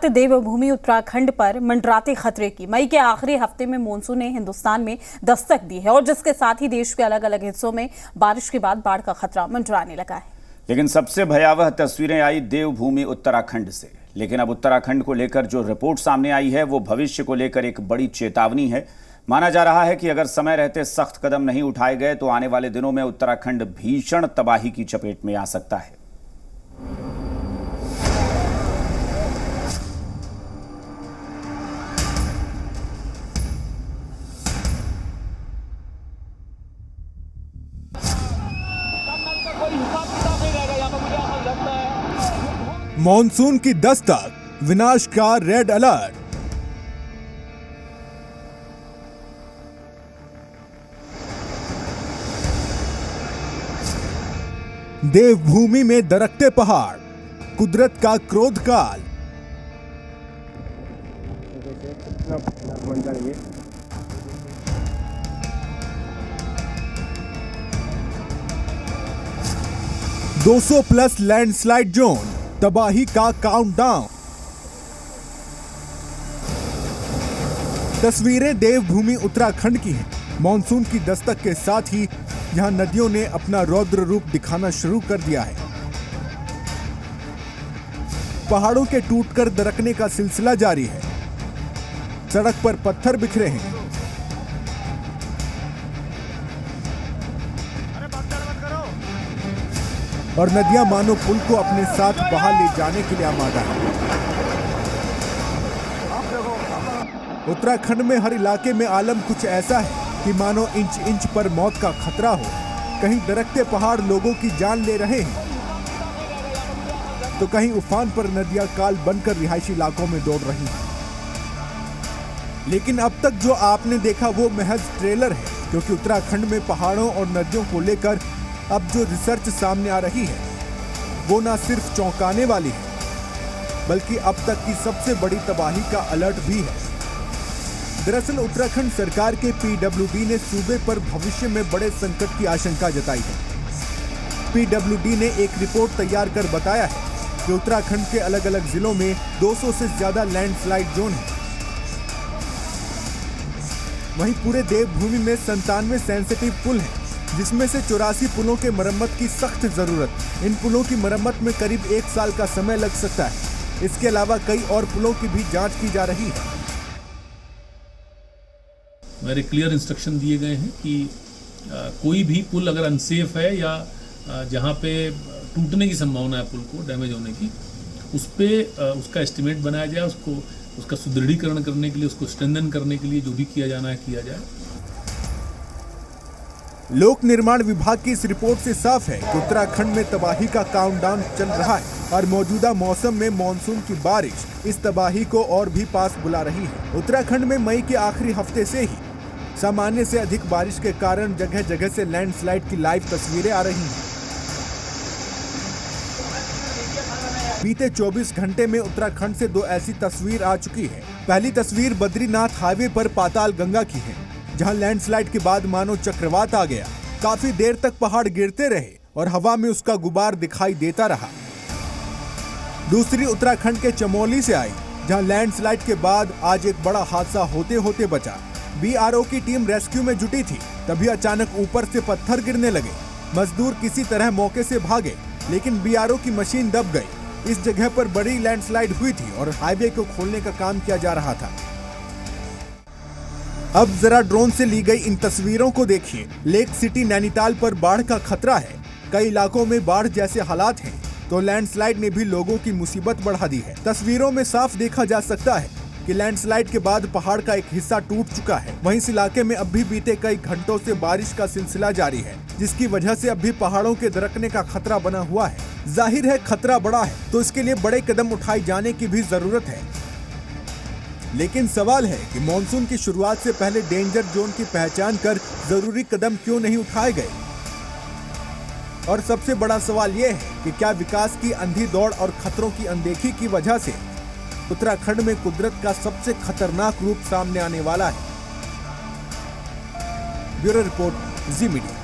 देवभूमि उत्तराखंड पर मंडराते खतरे की। मई के आखिरी हफ्ते में मानसून ने हिंदुस्तान में दस्तक दी है और जिसके साथ ही देश के अलग अलग हिस्सों में बारिश के बाद बाढ़ का खतरा मंडराने लगा है। लेकिन सबसे भयावह तस्वीरें आई देवभूमि उत्तराखंड से। लेकिन अब उत्तराखंड को लेकर जो रिपोर्ट सामने आई है वो भविष्य को लेकर एक बड़ी चेतावनी है। माना जा रहा है कि अगर समय रहते सख्त कदम नहीं उठाए गए तो आने वाले दिनों में उत्तराखंड भीषण तबाही की चपेट में आ सकता है। मॉनसून की दस्तक, विनाश का रेड अलर्ट। देवभूमि में दरकते पहाड़, कुदरत का क्रोध काल। $200+ लैंडस्लाइड जोन, तबाही का काउंटडाउन। तस्वीरें देवभूमि उत्तराखंड की हैं। मॉनसून की दस्तक के साथ ही यहां नदियों ने अपना रौद्र रूप दिखाना शुरू कर दिया है। पहाड़ों के टूटकर दरकने का सिलसिला जारी है। सड़क पर पत्थर बिखरे हैं। और नदियां मानो पुल को अपने साथ बहा ले जाने के लिए आमादा है। उत्तराखंड में हर इलाके में आलम कुछ ऐसा है कि मानो इंच इंच पर मौत का खतरा हो। कहीं दरकते पहाड़ लोगों की जान ले रहे हैं तो कहीं उफान पर नदियां काल बनकर रिहायशी इलाकों में दौड़ रही हैं। लेकिन अब तक जो आपने देखा वो महज ट्रेलर है, क्योंकि उत्तराखंड में पहाड़ों और नदियों को लेकर अब जो रिसर्च सामने आ रही है वो ना सिर्फ चौंकाने वाली है बल्कि अब तक की सबसे बड़ी तबाही का अलर्ट भी है। दरअसल उत्तराखंड सरकार के PWD ने सूबे पर भविष्य में बड़े संकट की आशंका जताई है। PWD ने एक रिपोर्ट तैयार कर बताया है कि उत्तराखंड के अलग अलग जिलों में 200 से ज्यादा लैंडस्लाइड जोन है। वहीं पूरे देवभूमि में 97 सेंसिटिव पुल हैं, जिसमें से 84 पुलों के मरम्मत की सख्त जरूरत। इन पुलों की मरम्मत में करीब 1 साल का समय लग सकता है। इसके अलावा कई और पुलों की भी जांच की जा रही है। मेरे क्लियर इंस्ट्रक्शन दिए गए हैं कि कोई भी पुल अगर अनसेफ है या जहां पे टूटने की संभावना है, पुल को डैमेज होने की, उस पर उसका एस्टिमेट बनाया जाए, उसका सुदृढ़ीकरण करने के लिए, उसको स्ट्रेंथन करने के लिए जो भी किया जाना है किया जाए। लोक निर्माण विभाग की इस रिपोर्ट से साफ है कि उत्तराखंड में तबाही का काउंटडाउन चल रहा है और मौजूदा मौसम में मॉनसून की बारिश इस तबाही को और भी पास बुला रही है। उत्तराखंड में मई के आखिरी हफ्ते से ही सामान्य से अधिक बारिश के कारण जगह जगह से लैंडस्लाइड की लाइव तस्वीरें आ रही हैं। बीते 24 घंटे में उत्तराखंड से 2 ऐसी तस्वीर आ चुकी है। पहली तस्वीर बद्रीनाथ हाईवे पर पाताल गंगा की है, जहां लैंडस्लाइड के बाद मानो चक्रवात आ गया। काफी देर तक पहाड़ गिरते रहे और हवा में उसका गुबार दिखाई देता रहा। दूसरी उत्तराखंड के चमोली से आई, जहां लैंडस्लाइड के बाद आज एक बड़ा हादसा होते होते बचा। BRO की टीम रेस्क्यू में जुटी थी, तभी अचानक ऊपर से पत्थर गिरने लगे। मजदूर किसी तरह मौके से भागे, लेकिन BRO की मशीन दब गई। इस जगह पर बड़ी लैंडस्लाइड हुई थी और हाईवे को खोलने का काम किया जा रहा था। अब जरा ड्रोन से ली गई इन तस्वीरों को देखिए। लेक सिटी नैनीताल पर बाढ़ का खतरा है। कई इलाकों में बाढ़ जैसे हालात हैं, तो लैंडस्लाइड ने भी लोगों की मुसीबत बढ़ा दी है। तस्वीरों में साफ देखा जा सकता है कि लैंडस्लाइड के बाद पहाड़ का एक हिस्सा टूट चुका है। वहीं इस इलाके में अब भी बीते कई घंटों से बारिश का सिलसिला जारी है, जिसकी वजह से अब भी पहाड़ों के दरकने का खतरा बना हुआ है। जाहिर है खतरा बड़ा है, तो इसके लिए बड़े कदम उठाए जाने की भी जरूरत है। लेकिन सवाल है कि मॉनसून की शुरुआत से पहले डेंजर जोन की पहचान कर जरूरी कदम क्यों नहीं उठाए गए? और सबसे बड़ा सवाल यह है कि क्या विकास की अंधी दौड़ और खतरों की अनदेखी की वजह से उत्तराखंड में कुदरत का सबसे खतरनाक रूप सामने आने वाला है? ब्यूरो रिपोर्ट, जी मीडिया।